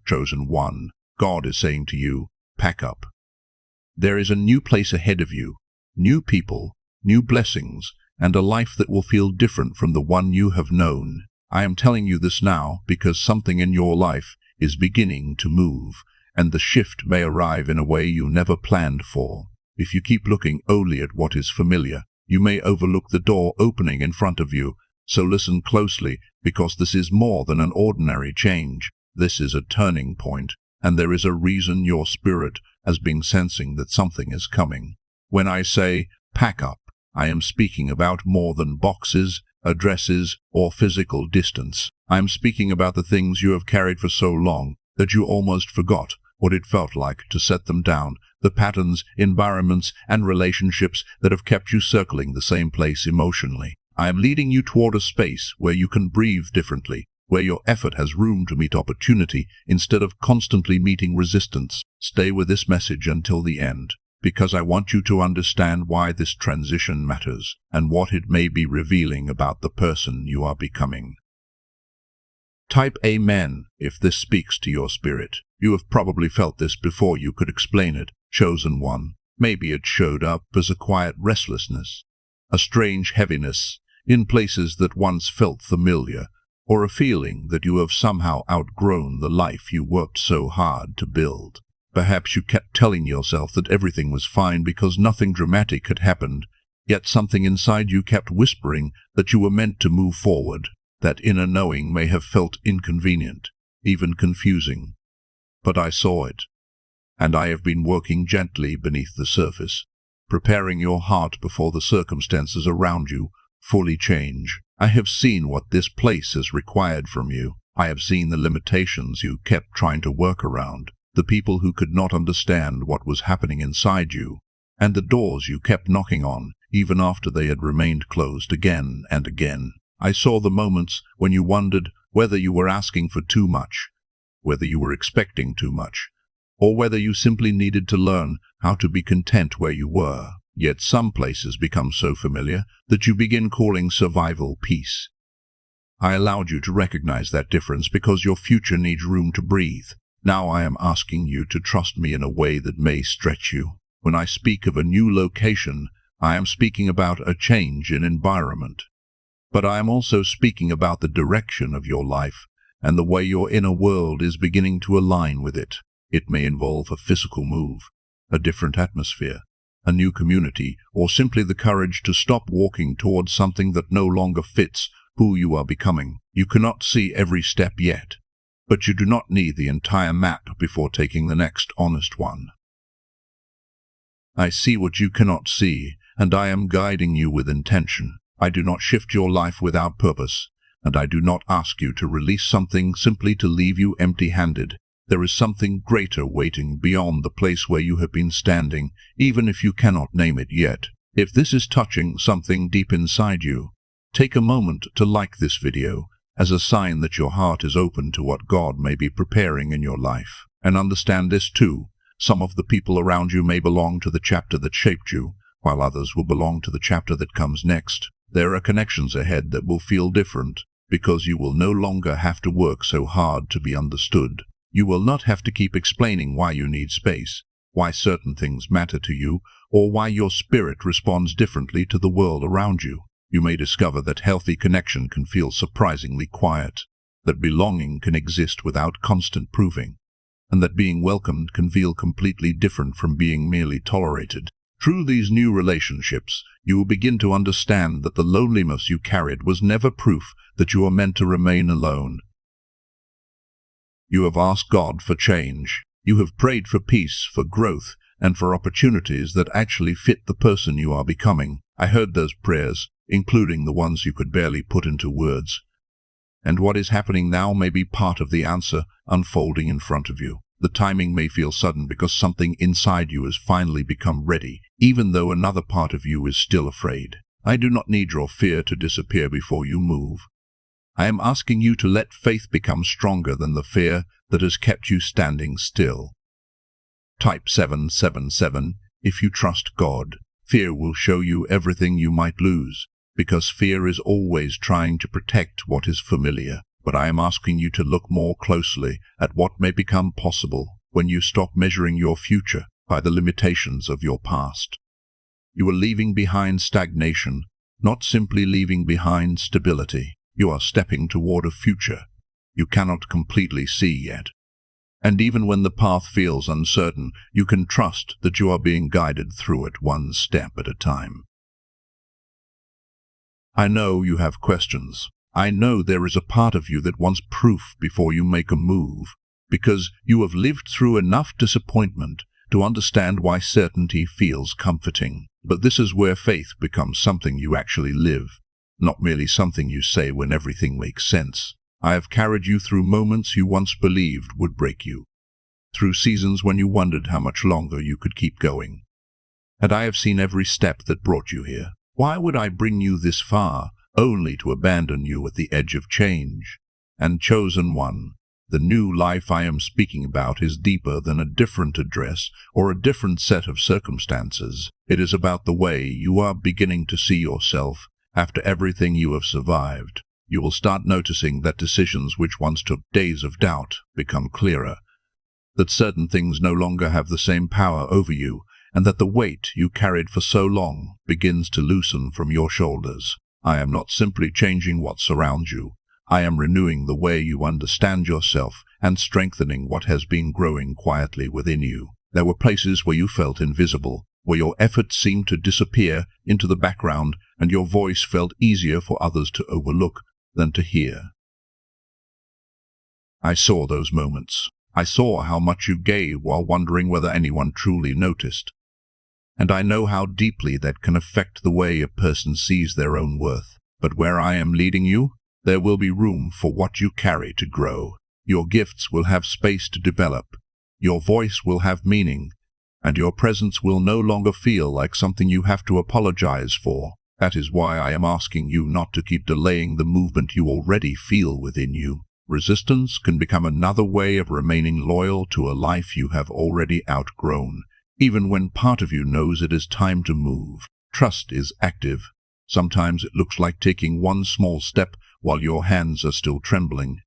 chosen one. God is saying to you, pack up. There is a new place ahead of you, new people, new blessings, and a life that will feel different from the one you have known. I am telling you this now because something in your life is beginning to move, and the shift may arrive in a way you never planned for. If you keep looking only at what is familiar, you may overlook the door opening in front of you. So listen closely, because this is more than an ordinary change. This is a turning point, and there is a reason your spirit has been sensing that something is coming. When I say pack up, I am speaking about more than boxes, addresses, or physical distance. I am speaking about the things you have carried for so long that you almost forgot what it felt like to set them down, the patterns, environments, and relationships that have kept you circling the same place emotionally. I am leading you toward a space where you can breathe differently, where your effort has room to meet opportunity instead of constantly meeting resistance. Stay with this message until the end, because I want you to understand why this transition matters and what it may be revealing about the person you are becoming. Type Amen if this speaks to your spirit. You have probably felt this before you could explain it. Chosen one. Maybe it showed up as a quiet restlessness, a strange heaviness in places that once felt familiar, or a feeling that you have somehow outgrown the life you worked so hard to build. Perhaps you kept telling yourself that everything was fine because nothing dramatic had happened, yet something inside you kept whispering that you were meant to move forward. That inner knowing may have felt inconvenient, even confusing. But I saw it, and I have been working gently beneath the surface, preparing your heart before the circumstances around you fully change. I have seen what this place has required from you. I have seen the limitations you kept trying to work around, the people who could not understand what was happening inside you, and the doors you kept knocking on, even after they had remained closed again and again. I saw the moments when you wondered whether you were asking for too much, whether you were expecting too much, or whether you simply needed to learn how to be content where you were. Yet some places become so familiar that you begin calling survival peace. I allowed you to recognize that difference because your future needs room to breathe. Now I am asking you to trust me in a way that may stretch you. When I speak of a new location, I am speaking about a change in environment. But I am also speaking about the direction of your life and the way your inner world is beginning to align with it. It may involve a physical move, a different atmosphere, a new community, or simply the courage to stop walking towards something that no longer fits who you are becoming. You cannot see every step yet, but you do not need the entire map before taking the next honest one. I see what you cannot see, and I am guiding you with intention. I do not shift your life without purpose, and I do not ask you to release something simply to leave you empty-handed. There is something greater waiting beyond the place where you have been standing, even if you cannot name it yet. If this is touching something deep inside you, take a moment to like this video as a sign that your heart is open to what God may be preparing in your life. And understand this too, some of the people around you may belong to the chapter that shaped you, while others will belong to the chapter that comes next. There are connections ahead that will feel different, because you will no longer have to work so hard to be understood. You will not have to keep explaining why you need space, why certain things matter to you, or why your spirit responds differently to the world around you. You may discover that healthy connection can feel surprisingly quiet, that belonging can exist without constant proving, and that being welcomed can feel completely different from being merely tolerated. Through these new relationships, you will begin to understand that the loneliness you carried was never proof that you are meant to remain alone. You have asked God for change. You have prayed for peace, for growth, and for opportunities that actually fit the person you are becoming. I heard those prayers, including the ones you could barely put into words. And what is happening now may be part of the answer unfolding in front of you. The timing may feel sudden because something inside you has finally become ready, even though another part of you is still afraid. I do not need your fear to disappear before you move. I am asking you to let faith become stronger than the fear that has kept you standing still. Type 777 if you trust God. Fear will show you everything you might lose, because fear is always trying to protect what is familiar. but I am asking you to look more closely at what may become possible when you stop measuring your future by the limitations of your past. You are leaving behind stagnation, not simply leaving behind stability. You are stepping toward a future you cannot completely see yet. And even when the path feels uncertain, you can trust that you are being guided through it one step at a time. I know you have questions. I know there is a part of you that wants proof before you make a move, because you have lived through enough disappointment to understand why certainty feels comforting. But this is where faith becomes something you actually live, not merely something you say when everything makes sense. I have carried you through moments you once believed would break you, through seasons when you wondered how much longer you could keep going. And I have seen every step that brought you here. Why would I bring you this far, only to abandon you at the edge of change? And chosen one, the new life I am speaking about is deeper than a different address or a different set of circumstances. It is about the way you are beginning to see yourself after everything you have survived. You will start noticing that decisions which once took days of doubt become clearer, that certain things no longer have the same power over you, and that the weight you carried for so long begins to loosen from your shoulders. I am not simply changing what surrounds you. I am renewing the way you understand yourself and strengthening what has been growing quietly within you. There were places where you felt invisible, where your efforts seemed to disappear into the background and your voice felt easier for others to overlook than to hear. I saw those moments. I saw how much you gave while wondering whether anyone truly noticed. And I know how deeply that can affect the way a person sees their own worth. But where I am leading you, there will be room for what you carry to grow. Your gifts will have space to develop. Your voice will have meaning, and your presence will no longer feel like something you have to apologize for. That is why I am asking you not to keep delaying the movement you already feel within you. Resistance can become another way of remaining loyal to a life you have already outgrown, even when part of you knows it is time to move. Trust is active. Sometimes it looks like taking one small step while your hands are still trembling.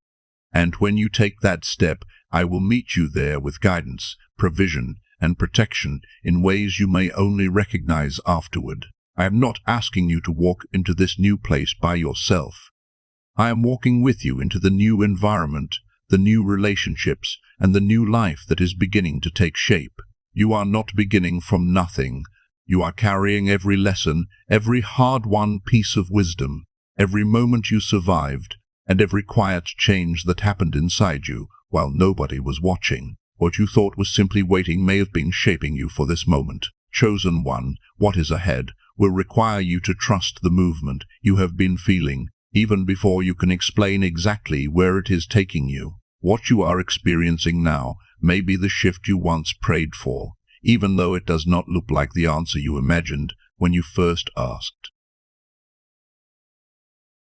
And when you take that step, I will meet you there with guidance, provision, and protection in ways you may only recognize afterward. I am not asking you to walk into this new place by yourself. I am walking with you into the new environment, the new relationships, and the new life that is beginning to take shape. You are not beginning from nothing. You are carrying every lesson, every hard-won piece of wisdom, every moment you survived, and every quiet change that happened inside you while nobody was watching. What you thought was simply waiting may have been shaping you for this moment. Chosen one, what is ahead will require you to trust the movement you have been feeling, even before you can explain exactly where it is taking you. What you are experiencing now may be the shift you once prayed for, even though it does not look like the answer you imagined when you first asked.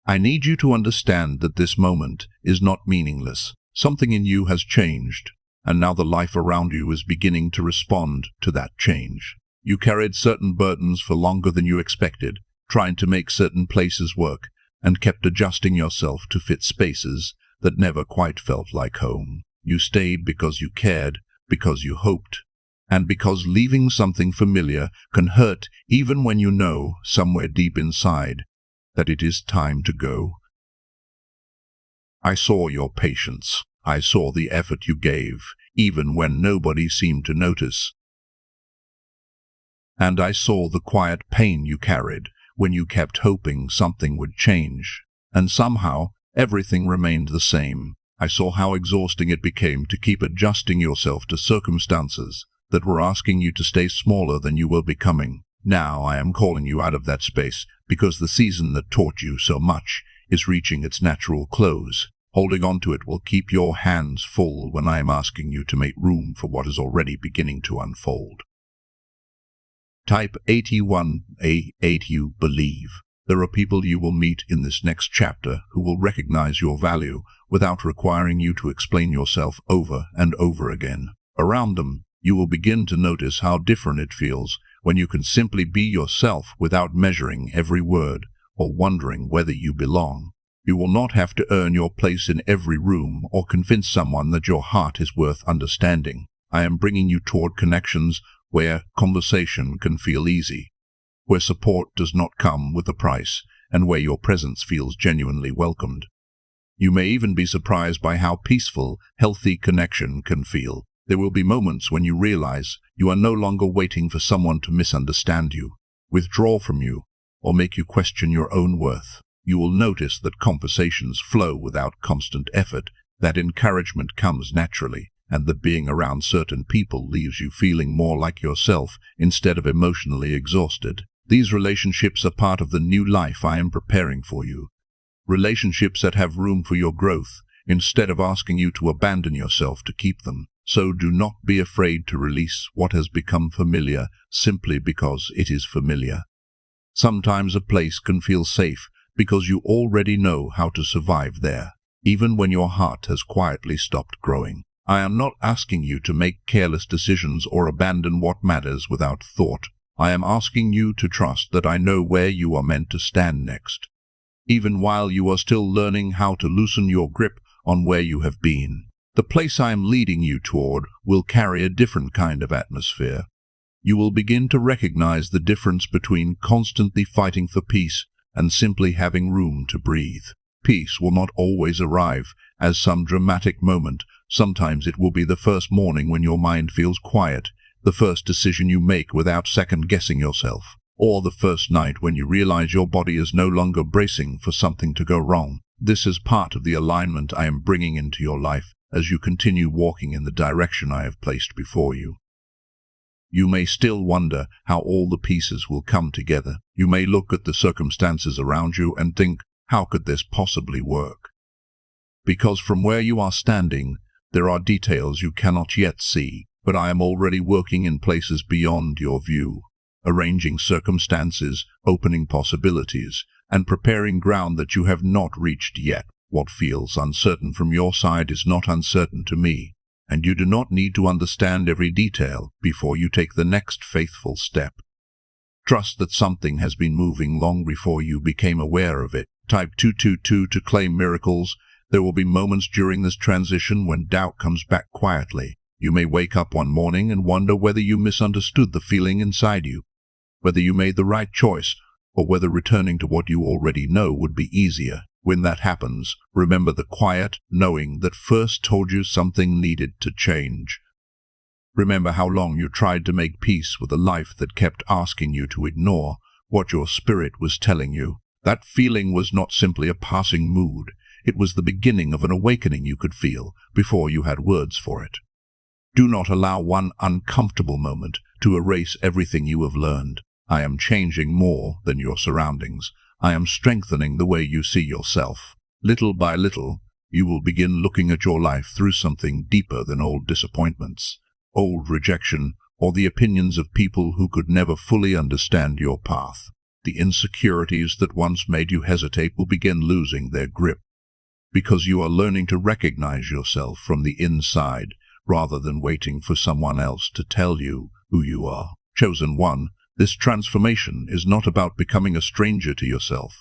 I need you to understand that this moment is not meaningless. Something in you has changed, and now the life around you is beginning to respond to that change. You carried certain burdens for longer than you expected, trying to make certain places work, and kept adjusting yourself to fit spaces that never quite felt like home. You stayed because you cared, because you hoped, and because leaving something familiar can hurt even when you know, somewhere deep inside, that it is time to go. I saw your patience. I saw the effort you gave, even when nobody seemed to notice. And I saw the quiet pain you carried when you kept hoping something would change, and somehow everything remained the same. I saw how exhausting it became to keep adjusting yourself to circumstances that were asking you to stay smaller than you were becoming. Now I am calling you out of that space because the season that taught you so much is reaching its natural close. Holding on to it will keep your hands full when I am asking you to make room for what is already beginning to unfold. Type 81A8 you believe. There are people you will meet in this next chapter who will recognize your value without requiring you to explain yourself over and over again. Around them, you will begin to notice how different it feels when you can simply be yourself without measuring every word or wondering whether you belong. You will not have to earn your place in every room or convince someone that your heart is worth understanding. I am bringing you toward connections where conversation can feel easy, where support does not come with a price, and where your presence feels genuinely welcomed. You may even be surprised by how peaceful, healthy connection can feel. There will be moments when you realize you are no longer waiting for someone to misunderstand you, withdraw from you, or make you question your own worth. You will notice that conversations flow without constant effort, that encouragement comes naturally, and that being around certain people leaves you feeling more like yourself instead of emotionally exhausted. These relationships are part of the new life I am preparing for you. Relationships that have room for your growth, instead of asking you to abandon yourself to keep them. So do not be afraid to release what has become familiar simply because it is familiar. Sometimes a place can feel safe because you already know how to survive there, even when your heart has quietly stopped growing. I am not asking you to make careless decisions or abandon what matters without thought. I am asking you to trust that I know where you are meant to stand next, even while you are still learning how to loosen your grip on where you have been. The place I am leading you toward will carry a different kind of atmosphere. You will begin to recognize the difference between constantly fighting for peace and simply having room to breathe. Peace will not always arrive as some dramatic moment. Sometimes it will be the first morning when your mind feels quiet, the first decision you make without second-guessing yourself, or the first night when you realize your body is no longer bracing for something to go wrong. This is part of the alignment I am bringing into your life as you continue walking in the direction I have placed before you. You may still wonder how all the pieces will come together. You may look at the circumstances around you and think, how could this possibly work? Because from where you are standing, there are details you cannot yet see, but I am already working in places beyond your view, arranging circumstances, opening possibilities, and preparing ground that you have not reached yet. What feels uncertain from your side is not uncertain to me, and you do not need to understand every detail before you take the next faithful step. Trust that something has been moving long before you became aware of it. Type 222 to claim miracles. There will be moments during this transition when doubt comes back quietly. You may wake up one morning and wonder whether you misunderstood the feeling inside you, whether you made the right choice, or whether returning to what you already know would be easier. When that happens, remember the quiet knowing that first told you something needed to change. Remember how long you tried to make peace with a life that kept asking you to ignore what your spirit was telling you. That feeling was not simply a passing mood. It was the beginning of an awakening you could feel before you had words for it. Do not allow one uncomfortable moment to erase everything you have learned. I am changing more than your surroundings. I am strengthening the way you see yourself. Little by little, you will begin looking at your life through something deeper than old disappointments, old rejection, or the opinions of people who could never fully understand your path. The insecurities that once made you hesitate will begin losing their grip, because you are learning to recognize yourself from the inside, rather than waiting for someone else to tell you who you are. Chosen one, this transformation is not about becoming a stranger to yourself.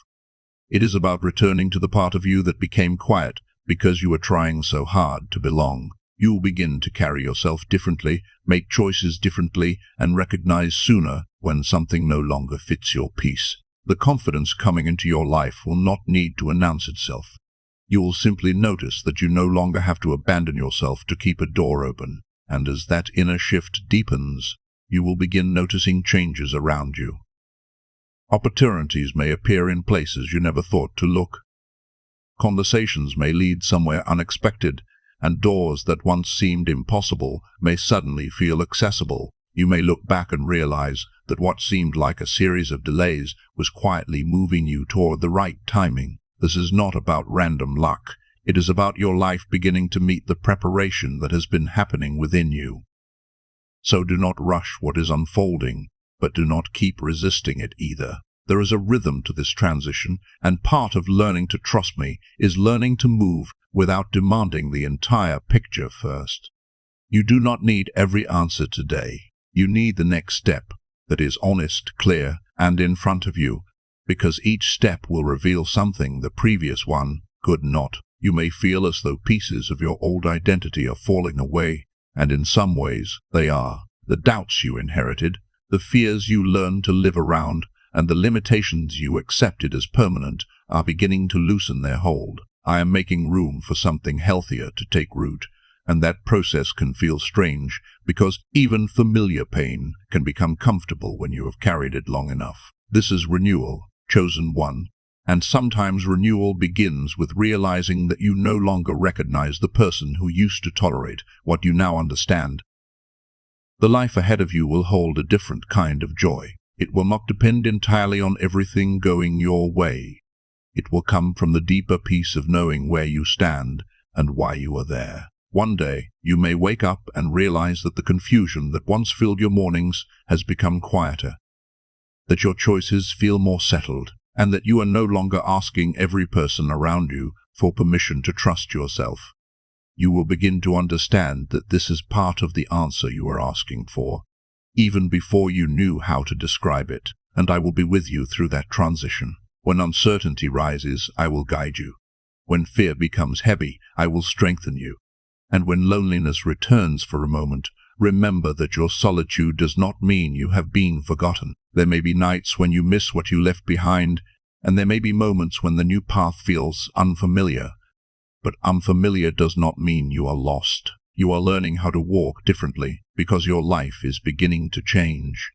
It is about returning to the part of you that became quiet because you were trying so hard to belong. You will begin to carry yourself differently, make choices differently, and recognize sooner when something no longer fits your peace. The confidence coming into your life will not need to announce itself. You will simply notice that you no longer have to abandon yourself to keep a door open, and as that inner shift deepens, you will begin noticing changes around you. Opportunities may appear in places you never thought to look. Conversations may lead somewhere unexpected, and doors that once seemed impossible may suddenly feel accessible. You may look back and realize that what seemed like a series of delays was quietly moving you toward the right timing. This is not about random luck. It is about your life beginning to meet the preparation that has been happening within you. So do not rush what is unfolding, but do not keep resisting it either. There is a rhythm to this transition, and part of learning to trust me is learning to move without demanding the entire picture first. You do not need every answer today. You need the next step that is honest, clear, and in front of you. because each step will reveal something the previous one could not. You may feel as though pieces of your old identity are falling away, and in some ways they are. The doubts you inherited, the fears you learned to live around, and the limitations you accepted as permanent are beginning to loosen their hold. I am making room for something healthier to take root, and that process can feel strange because even familiar pain can become comfortable when you have carried it long enough. This is renewal, chosen one, and sometimes renewal begins with realizing that you no longer recognize the person who used to tolerate what you now understand. The life ahead of you will hold a different kind of joy. It will not depend entirely on everything going your way. It will come from the deeper peace of knowing where you stand and why you are there. One day, you may wake up and realize that the confusion that once filled your mornings has become quieter, that your choices feel more settled, and that you are no longer asking every person around you for permission to trust yourself. You will begin to understand that this is part of the answer you are asking for, even before you knew how to describe it, and I will be with you through that transition. When uncertainty rises, I will guide you. When fear becomes heavy, I will strengthen you. And when loneliness returns for a moment, remember that your solitude does not mean you have been forgotten. There may be nights when you miss what you left behind, and there may be moments when the new path feels unfamiliar. But unfamiliar does not mean you are lost. You are learning how to walk differently because your life is beginning to change.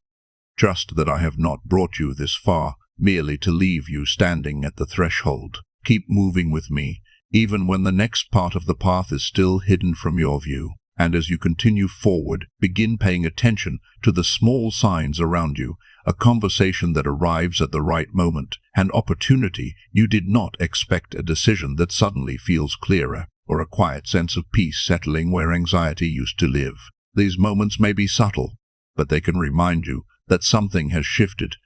Trust that I have not brought you this far merely to leave you standing at the threshold. Keep moving with me, even when the next part of the path is still hidden from your view. And as you continue forward, begin paying attention to the small signs around you, a conversation that arrives at the right moment, an opportunity you did not expect, a decision that suddenly feels clearer, or a quiet sense of peace settling where anxiety used to live. These moments may be subtle, but they can remind you that something has shifted,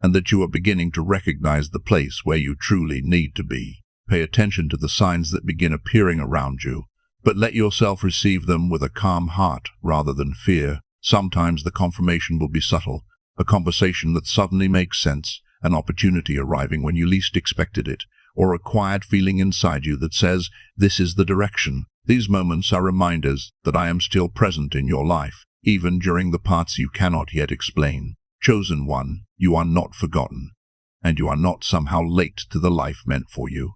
and that you are beginning to recognize the place where you truly need to be. Pay attention to the signs that begin appearing around you, but let yourself receive them with a calm heart rather than fear. Sometimes the confirmation will be subtle, a conversation that suddenly makes sense, an opportunity arriving when you least expected it, or a quiet feeling inside you that says, this is the direction. These moments are reminders that I am still present in your life, even during the parts you cannot yet explain. Chosen one, you are not forgotten, and you are not somehow late to the life meant for you.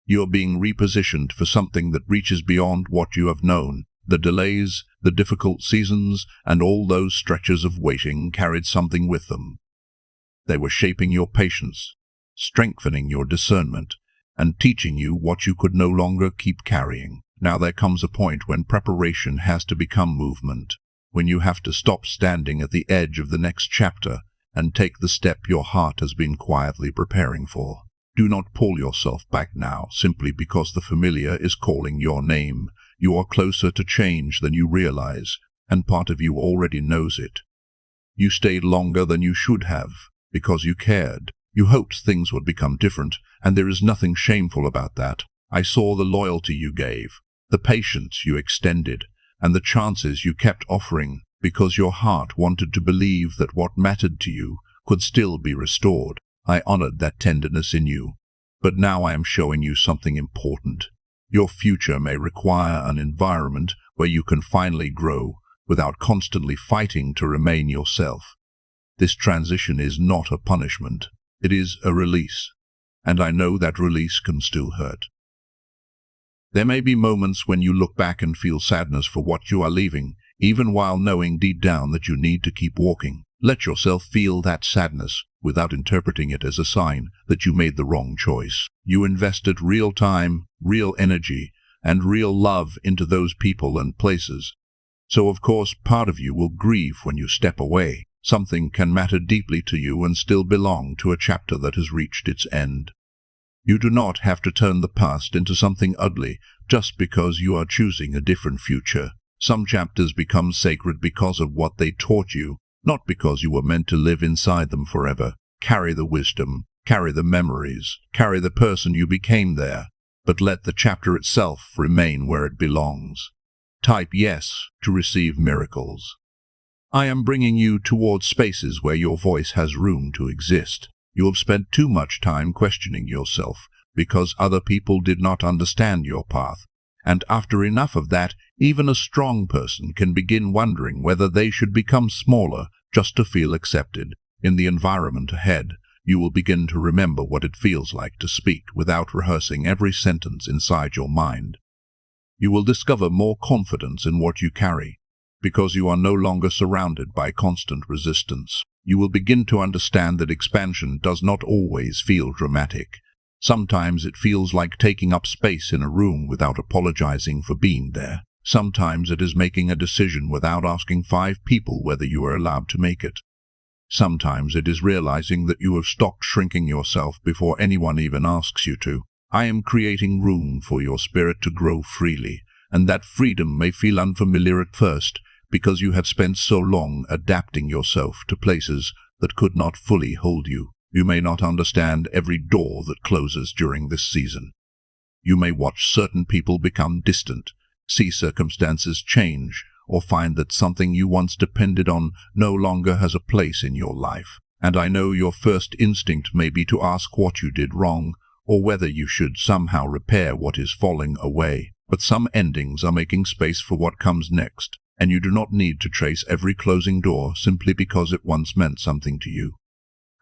You are being repositioned for something that reaches beyond what you have known. The delays, the difficult seasons, and all those stretches of waiting carried something with them. They were shaping your patience, strengthening your discernment, and teaching you what you could no longer keep carrying. Now there comes a point when preparation has to become movement, when you have to stop standing at the edge of the next chapter and take the step your heart has been quietly preparing for. Do not pull yourself back now simply because the familiar is calling your name. You are closer to change than you realize, and part of you already knows it. You stayed longer than you should have because you cared. You hoped things would become different, and there is nothing shameful about that. I saw the loyalty you gave, the patience you extended, and the chances you kept offering because your heart wanted to believe that what mattered to you could still be restored. I honored that tenderness in you, but now I am showing you something important. Your future may require an environment where you can finally grow without constantly fighting to remain yourself. This transition is not a punishment. It is a release, and I know that release can still hurt. There may be moments when you look back and feel sadness for what you are leaving, even while knowing deep down that you need to keep walking. Let yourself feel that sadness without interpreting it as a sign that you made the wrong choice. You invested real time, real energy, and real love into those people and places. So of course part of you will grieve when you step away. Something can matter deeply to you and still belong to a chapter that has reached its end. You do not have to turn the past into something ugly just because you are choosing a different future. Some chapters become sacred because of what they taught you, not because you were meant to live inside them forever. Carry the wisdom, carry the memories, carry the person you became there, but let the chapter itself remain where it belongs. Type yes to receive miracles. I am bringing you towards spaces where your voice has room to exist. You have spent too much time questioning yourself because other people did not understand your path. And after enough of that, even a strong person can begin wondering whether they should become smaller just to feel accepted. In the environment ahead, you will begin to remember what it feels like to speak without rehearsing every sentence inside your mind. You will discover more confidence in what you carry, because you are no longer surrounded by constant resistance. You will begin to understand that expansion does not always feel dramatic. Sometimes it feels like taking up space in a room without apologizing for being there. Sometimes it is making a decision without asking 5 people whether you are allowed to make it. Sometimes it is realizing that you have stopped shrinking yourself before anyone even asks you to. I am creating room for your spirit to grow freely, and that freedom may feel unfamiliar at first because you have spent so long adapting yourself to places that could not fully hold you. You may not understand every door that closes during this season. You may watch certain people become distant, see circumstances change, or find that something you once depended on no longer has a place in your life. And I know your first instinct may be to ask what you did wrong, or whether you should somehow repair what is falling away. But some endings are making space for what comes next, and you do not need to trace every closing door simply because it once meant something to you.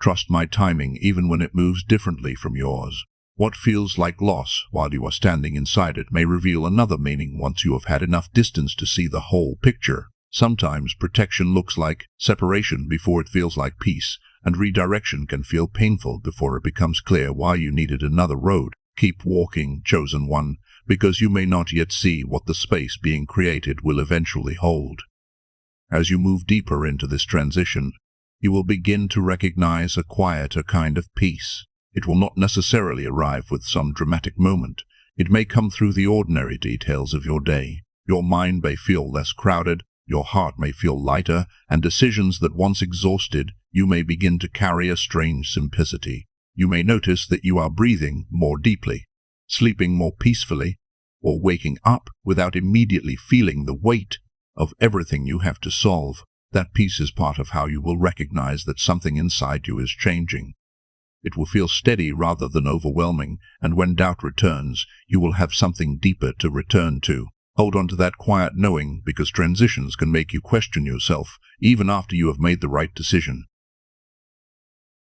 Trust my timing even when it moves differently from yours. What feels like loss while you are standing inside it may reveal another meaning once you have had enough distance to see the whole picture. Sometimes protection looks like separation before it feels like peace, and redirection can feel painful before it becomes clear why you needed another road. Keep walking, chosen one, because you may not yet see what the space being created will eventually hold. As you move deeper into this transition, you will begin to recognize a quieter kind of peace. It will not necessarily arrive with some dramatic moment. It may come through the ordinary details of your day. Your mind may feel less crowded, your heart may feel lighter, and decisions that once exhausted you may begin to carry a strange simplicity. You may notice that you are breathing more deeply, sleeping more peacefully, or waking up without immediately feeling the weight of everything you have to solve. That peace is part of how you will recognize that something inside you is changing. It will feel steady rather than overwhelming, and when doubt returns, you will have something deeper to return to. Hold on to that quiet knowing, because transitions can make you question yourself, even after you have made the right decision.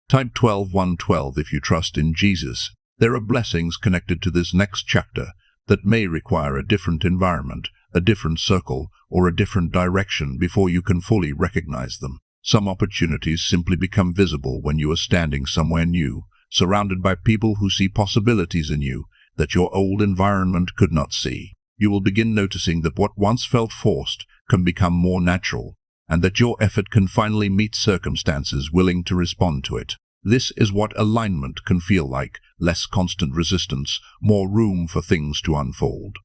Type 12:112 if you trust in Jesus. There are blessings connected to this next chapter that may require a different environment, a different circle, or a different direction before you can fully recognize them. Some opportunities simply become visible when you are standing somewhere new, surrounded by people who see possibilities in you that your old environment could not see. You will begin noticing that what once felt forced can become more natural, and that your effort can finally meet circumstances willing to respond to it. This is what alignment can feel like: less constant resistance, more room for things to unfold.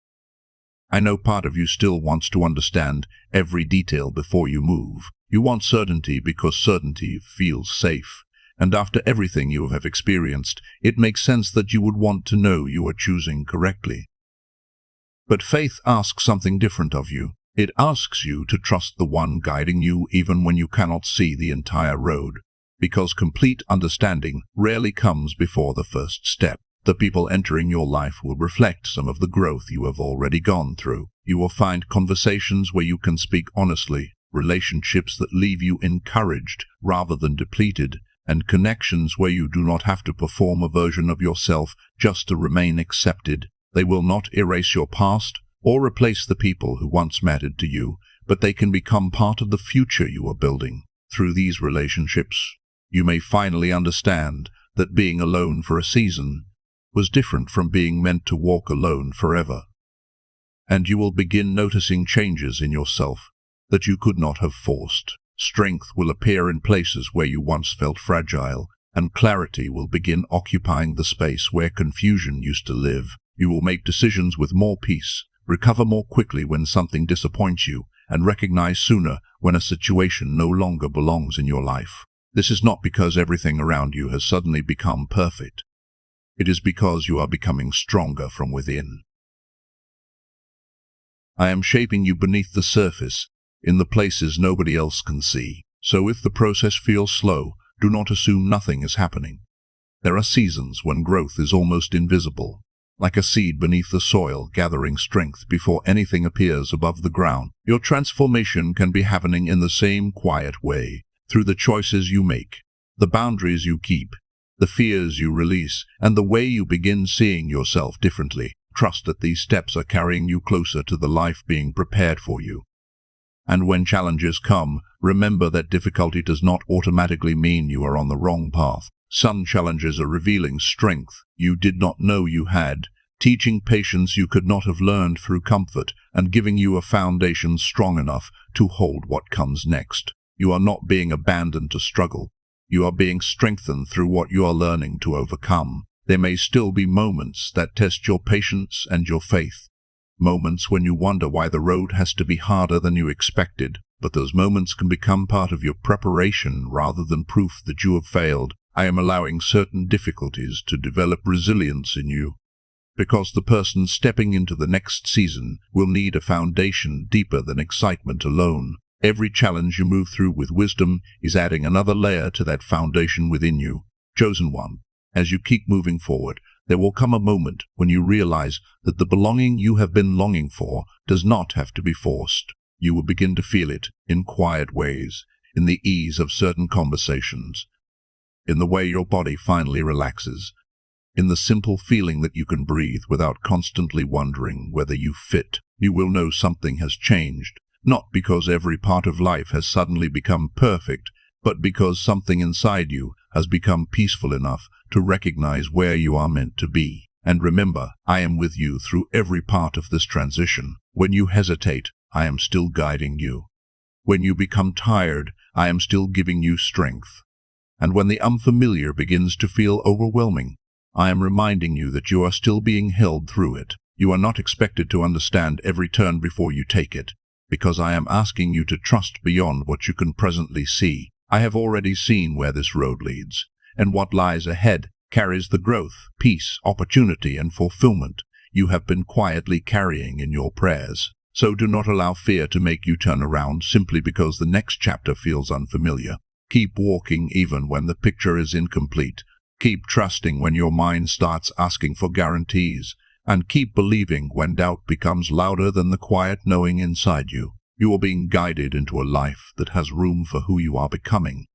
I know part of you still wants to understand every detail before you move. You want certainty because certainty feels safe, and after everything you have experienced, it makes sense that you would want to know you are choosing correctly. But faith asks something different of you. It asks you to trust the one guiding you even when you cannot see the entire road, because complete understanding rarely comes before the first step. The people entering your life will reflect some of the growth you have already gone through. You will find conversations where you can speak honestly, relationships that leave you encouraged rather than depleted, and connections where you do not have to perform a version of yourself just to remain accepted. They will not erase your past or replace the people who once mattered to you, but they can become part of the future you are building. Through these relationships, you may finally understand that being alone for a season was different from being meant to walk alone forever. And you will begin noticing changes in yourself that you could not have forced. Strength will appear in places where you once felt fragile, and clarity will begin occupying the space where confusion used to live. You will make decisions with more peace, recover more quickly when something disappoints you, and recognize sooner when a situation no longer belongs in your life. This is not because everything around you has suddenly become perfect. It is because you are becoming stronger from within. I am shaping you beneath the surface, in the places nobody else can see. So if the process feels slow, do not assume nothing is happening. There are seasons when growth is almost invisible, like a seed beneath the soil gathering strength before anything appears above the ground. Your transformation can be happening in the same quiet way, through the choices you make, the boundaries you keep, the fears you release, and the way you begin seeing yourself differently. Trust that these steps are carrying you closer to the life being prepared for you. And when challenges come, remember that difficulty does not automatically mean you are on the wrong path. Some challenges are revealing strength you did not know you had, teaching patience you could not have learned through comfort, and giving you a foundation strong enough to hold what comes next. You are not being abandoned to struggle. You are being strengthened through what you are learning to overcome. There may still be moments that test your patience and your faith. Moments when you wonder why the road has to be harder than you expected, but those moments can become part of your preparation rather than proof that you have failed. I am allowing certain difficulties to develop resilience in you, because the person stepping into the next season will need a foundation deeper than excitement alone. Every challenge you move through with wisdom is adding another layer to that foundation within you. Chosen one, as you keep moving forward, there will come a moment when you realize that the belonging you have been longing for does not have to be forced. You will begin to feel it in quiet ways, in the ease of certain conversations, in the way your body finally relaxes, in the simple feeling that you can breathe without constantly wondering whether you fit. You will know something has changed, not because every part of life has suddenly become perfect, but because something inside you has become peaceful enough to recognize where you are meant to be. And remember, I am with you through every part of this transition. When you hesitate, I am still guiding you. When you become tired, I am still giving you strength. And when the unfamiliar begins to feel overwhelming, I am reminding you that you are still being held through it. You are not expected to understand every turn before you take it, because I am asking you to trust beyond what you can presently see. I have already seen where this road leads, and what lies ahead carries the growth, peace, opportunity, and fulfillment you have been quietly carrying in your prayers. So do not allow fear to make you turn around simply because the next chapter feels unfamiliar. Keep walking even when the picture is incomplete. Keep trusting when your mind starts asking for guarantees, and keep believing when doubt becomes louder than the quiet knowing inside you. You are being guided into a life that has room for who you are becoming,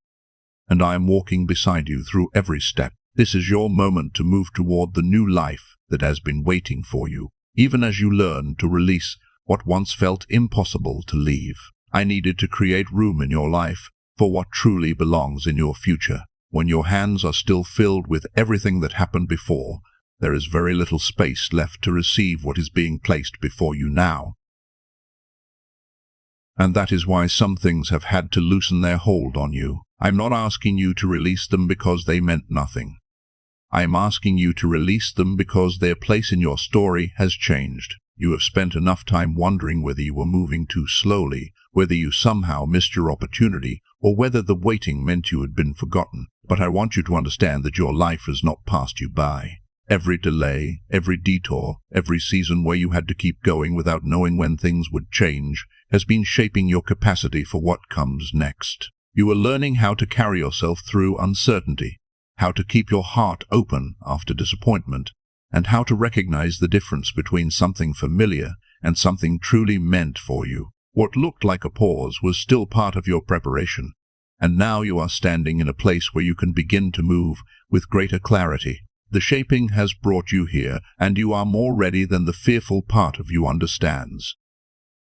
and I am walking beside you through every step. This is your moment to move toward the new life that has been waiting for you, even as you learn to release what once felt impossible to leave. I needed to create room in your life for what truly belongs in your future. When your hands are still filled with everything that happened before, there is very little space left to receive what is being placed before you now. And that is why some things have had to loosen their hold on you. I'm not asking you to release them because they meant nothing. I am asking you to release them because their place in your story has changed. You have spent enough time wondering whether you were moving too slowly, whether you somehow missed your opportunity, or whether the waiting meant you had been forgotten. But I want you to understand that your life has not passed you by. Every delay, every detour, every season where you had to keep going without knowing when things would change, has been shaping your capacity for what comes next. You are learning how to carry yourself through uncertainty, how to keep your heart open after disappointment, and how to recognize the difference between something familiar and something truly meant for you. What looked like a pause was still part of your preparation, and now you are standing in a place where you can begin to move with greater clarity. The shaping has brought you here, and you are more ready than the fearful part of you understands.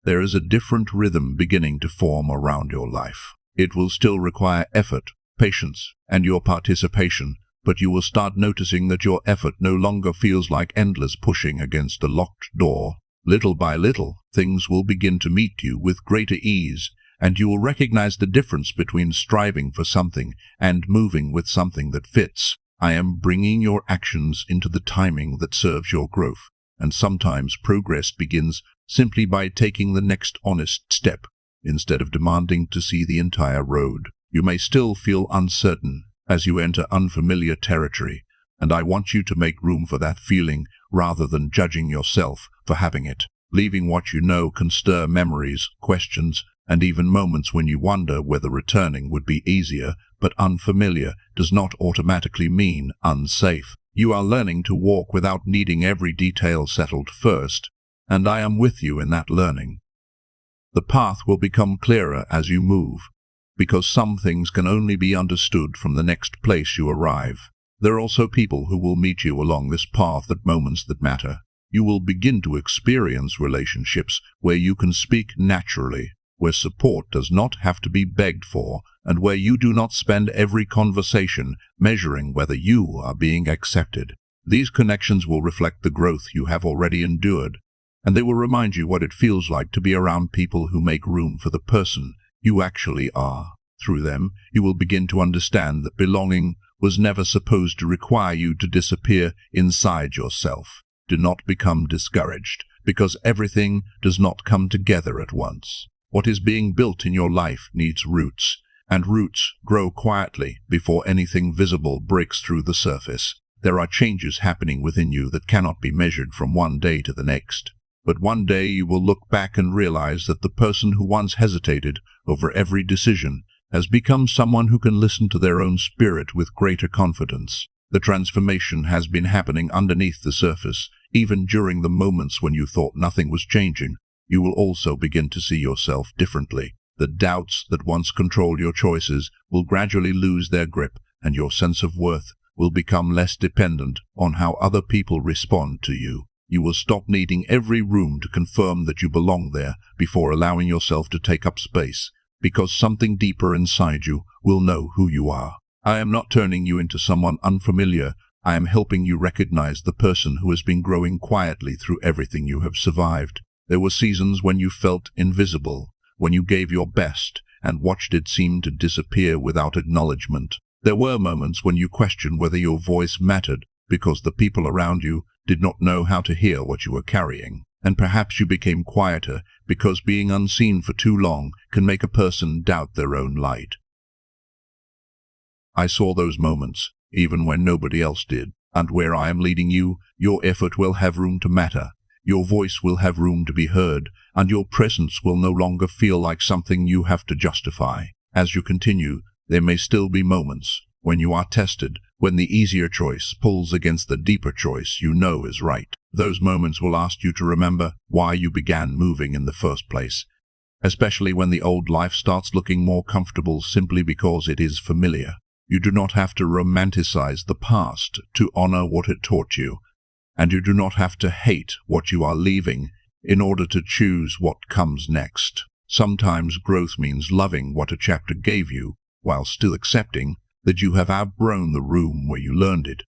There is a different rhythm beginning to form around your life. It will still require effort, patience, and your participation, but you will start noticing that your effort no longer feels like endless pushing against a locked door. Little by little, things will begin to meet you with greater ease, and you will recognize the difference between striving for something and moving with something that fits. I am bringing your actions into the timing that serves your growth, and sometimes progress begins simply by taking the next honest step, instead of demanding to see the entire road. You may still feel uncertain as you enter unfamiliar territory, and I want you to make room for that feeling rather than judging yourself for having it. Leaving what you know can stir memories, questions, And even moments when you wonder whether returning would be easier, but unfamiliar does not automatically mean unsafe. You are learning to walk without needing every detail settled first, and I am with you in that learning. The path will become clearer as you move, because some things can only be understood from the next place you arrive. There are also people who will meet you along this path at moments that matter. You will begin to experience relationships where you can speak naturally, where support does not have to be begged for, and where you do not spend every conversation measuring whether you are being accepted. These connections will reflect the growth you have already endured, and they will remind you what it feels like to be around people who make room for the person you actually are. Through them, you will begin to understand that belonging was never supposed to require you to disappear inside yourself. Do not become discouraged, because everything does not come together at once. What is being built in your life needs roots, and roots grow quietly before anything visible breaks through the surface. There are changes happening within you that cannot be measured from one day to the next. But one day you will look back and realize that the person who once hesitated over every decision has become someone who can listen to their own spirit with greater confidence. The transformation has been happening underneath the surface, even during the moments when you thought nothing was changing. You will also begin to see yourself differently. The doubts that once controlled your choices will gradually lose their grip, and your sense of worth will become less dependent on how other people respond to you. You will stop needing every room to confirm that you belong there before allowing yourself to take up space, because something deeper inside you will know who you are. I am not turning you into someone unfamiliar. I am helping you recognize the person who has been growing quietly through everything you have survived. There were seasons when you felt invisible, when you gave your best and watched it seem to disappear without acknowledgement. There were moments when you questioned whether your voice mattered because the people around you did not know how to hear what you were carrying. And perhaps you became quieter because being unseen for too long can make a person doubt their own light. I saw those moments, even when nobody else did. And where I am leading you, your effort will have room to matter. Your voice will have room to be heard, and your presence will no longer feel like something you have to justify. As you continue, there may still be moments when you are tested, when the easier choice pulls against the deeper choice you know is right. Those moments will ask you to remember why you began moving in the first place, especially when the old life starts looking more comfortable simply because it is familiar. You do not have to romanticize the past to honor what it taught you, and you do not have to hate what you are leaving in order to choose what comes next. Sometimes growth means loving what a chapter gave you, while still accepting that you have outgrown the room where you learned it.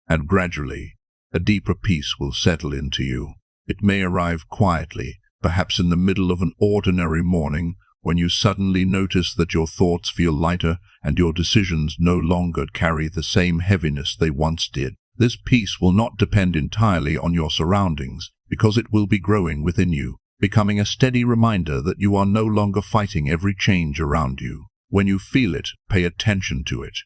And gradually, a deeper peace will settle into you. It may arrive quietly, perhaps in the middle of an ordinary morning, when you suddenly notice that your thoughts feel lighter and your decisions no longer carry the same heaviness they once did. This peace will not depend entirely on your surroundings, because it will be growing within you, becoming a steady reminder that you are no longer fighting every change around you. When you feel it, pay attention to it,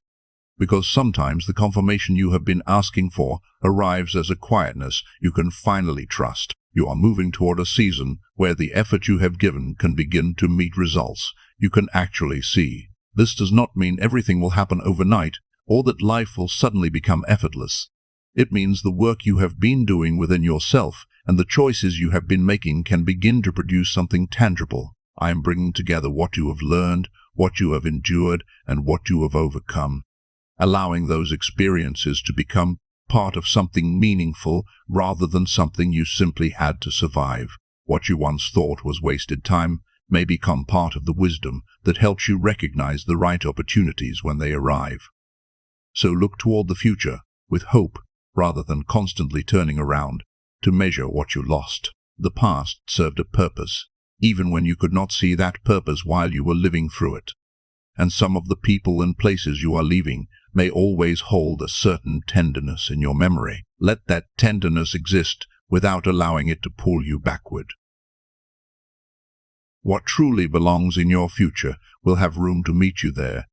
because sometimes the confirmation you have been asking for arrives as a quietness you can finally trust. You are moving toward a season where the effort you have given can begin to meet results you can actually see. This does not mean everything will happen overnight or that life will suddenly become effortless. It means the work you have been doing within yourself and the choices you have been making can begin to produce something tangible. I am bringing together what you have learned, what you have endured, and what you have overcome, allowing those experiences to become part of something meaningful rather than something you simply had to survive. What you once thought was wasted time may become part of the wisdom that helps you recognize the right opportunities when they arrive. So look toward the future with hope rather than constantly turning around to measure what you lost. The past served a purpose, even when you could not see that purpose while you were living through it. And some of the people and places you are leaving may always hold a certain tenderness in your memory. Let that tenderness exist without allowing it to pull you backward. What truly belongs in your future will have room to meet you there,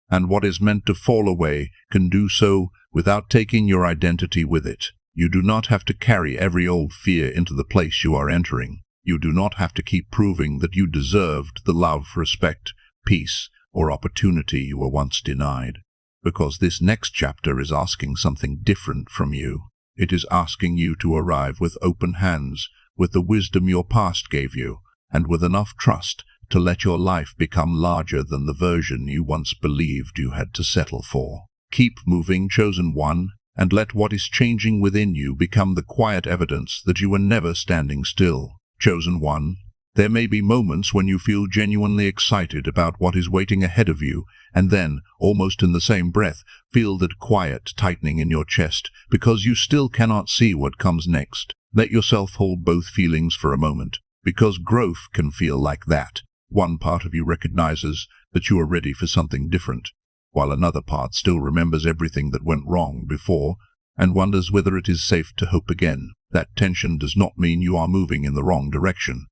and what is meant to fall away can do so without taking your identity with it. You do not have to carry every old fear into the place you are entering. You do not have to keep proving that you deserved the love, respect, peace, or opportunity you were once denied, because this next chapter is asking something different from you. It is asking you to arrive with open hands, with the wisdom your past gave you, and with enough trust to let your life become larger than the version you once believed you had to settle for. Keep moving, chosen one, and let what is changing within you become the quiet evidence that you were never standing still. Chosen one, there may be moments when you feel genuinely excited about what is waiting ahead of you, and then, almost in the same breath, feel that quiet tightening in your chest because you still cannot see what comes next. Let yourself hold both feelings for a moment, because growth can feel like that. One part of you recognizes that you are ready for something different, while another part still remembers everything that went wrong before and wonders whether it is safe to hope again. That tension does not mean you are moving in the wrong direction.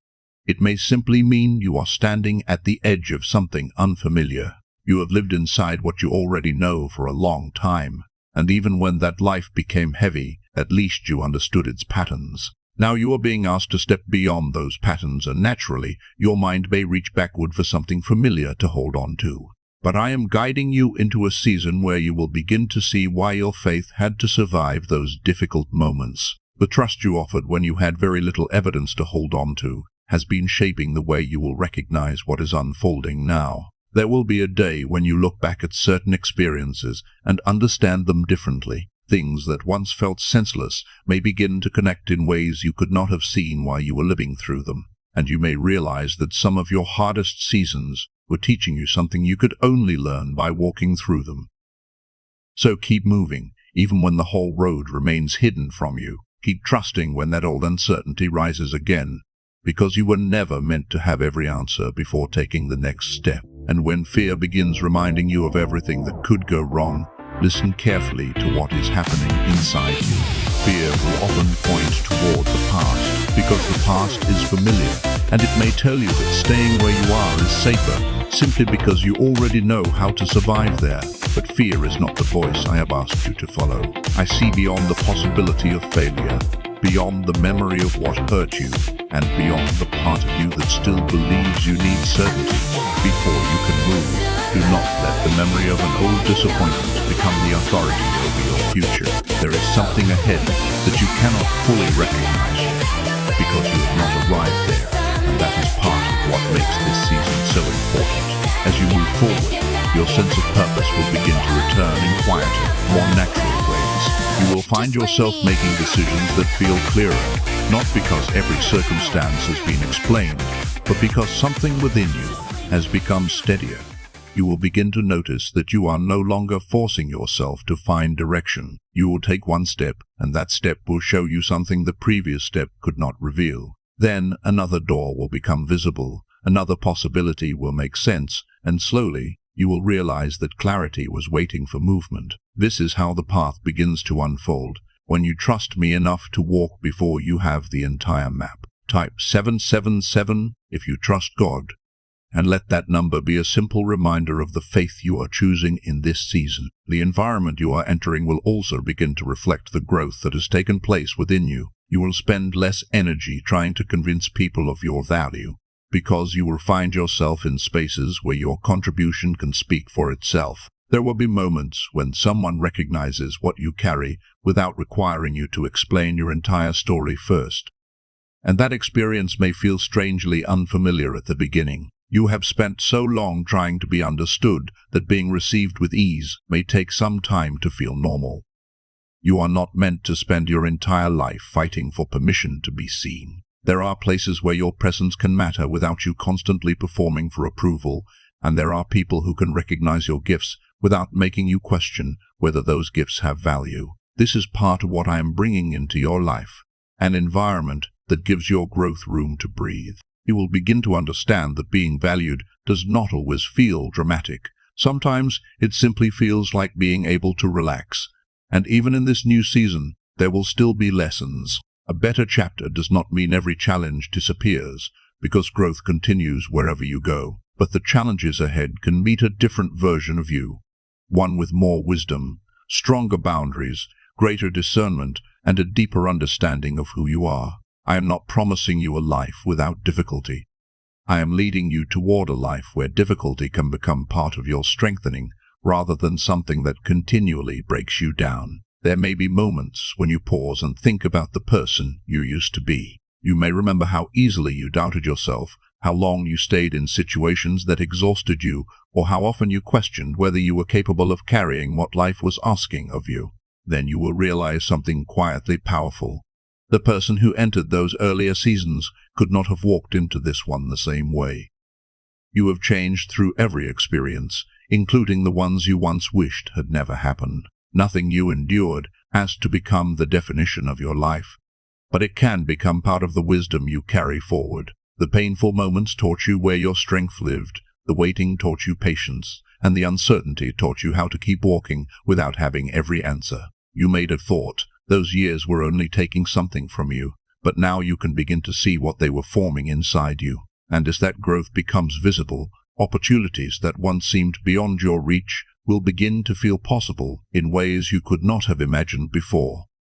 It may simply mean you are standing at the edge of something unfamiliar. You have lived inside what you already know for a long time, and even when that life became heavy, at least you understood its patterns. Now you are being asked to step beyond those patterns, and naturally, your mind may reach backward for something familiar to hold on to. But I am guiding you into a season where you will begin to see why your faith had to survive those difficult moments. The trust you offered when you had very little evidence to hold on to has been shaping the way you will recognize what is unfolding now. There will be a day when you look back at certain experiences and understand them differently. Things that once felt senseless may begin to connect in ways you could not have seen while you were living through them, and you may realize that some of your hardest seasons were teaching you something you could only learn by walking through them. So keep moving, even when the whole road remains hidden from you. Keep trusting when that old uncertainty rises again, because you were never meant to have every answer before taking the next step. And when fear begins reminding you of everything that could go wrong, listen carefully to what is happening inside you. Fear will often point toward the past, because the past is familiar, and it may tell you that staying where you are is safer, simply because you already know how to survive there. But fear is not the voice I have asked you to follow. I see beyond the possibility of failure, beyond the memory of what hurt you, and beyond the part of you that still believes you need certainty before you can move. Do not let the memory of an old disappointment become the authority over your future. There is something ahead that you cannot fully recognize yet, because you have not arrived there, and that is part of what makes this season so important. As you move forward, your sense of purpose will begin to return in quieter, more natural ways. You will find yourself making decisions that feel clearer, not because every circumstance has been explained, but because something within you has become steadier. You will begin to notice that you are no longer forcing yourself to find direction. You will take one step, and that step will show you something the previous step could not reveal. Then another door will become visible, another possibility will make sense, and slowly you will realize that clarity was waiting for movement. This is how the path begins to unfold, when you trust me enough to walk before you have the entire map. Type 777 if you trust God, and let that number be a simple reminder of the faith you are choosing in this season. The environment you are entering will also begin to reflect the growth that has taken place within you. You will spend less energy trying to convince people of your value, because you will find yourself in spaces where your contribution can speak for itself. There will be moments when someone recognizes what you carry without requiring you to explain your entire story first. And that experience may feel strangely unfamiliar at the beginning. You have spent so long trying to be understood that being received with ease may take some time to feel normal. You are not meant to spend your entire life fighting for permission to be seen. There are places where your presence can matter without you constantly performing for approval, and there are people who can recognize your gifts without making you question whether those gifts have value. This is part of what I am bringing into your life, an environment that gives your growth room to breathe. You will begin to understand that being valued does not always feel dramatic. Sometimes it simply feels like being able to relax. And even in this new season, there will still be lessons. A better chapter does not mean every challenge disappears, because growth continues wherever you go. But the challenges ahead can meet a different version of you, one with more wisdom, stronger boundaries, greater discernment, and a deeper understanding of who you are. I am not promising you a life without difficulty. I am leading you toward a life where difficulty can become part of your strengthening rather than something that continually breaks you down. There may be moments when you pause and think about the person you used to be. You may remember how easily you doubted yourself, how long you stayed in situations that exhausted you, or how often you questioned whether you were capable of carrying what life was asking of you. Then you will realize something quietly powerful. The person who entered those earlier seasons could not have walked into this one the same way. You have changed through every experience, including the ones you once wished had never happened. Nothing you endured has to become the definition of your life, but it can become part of the wisdom you carry forward. The painful moments taught you where your strength lived, the waiting taught you patience, and the uncertainty taught you how to keep walking without having every answer. You made a thought those years were only taking something from you, but now you can begin to see what they were forming inside you. And as that growth becomes visible, opportunities that once seemed beyond your reach will begin to feel possible in ways you could not have imagined before.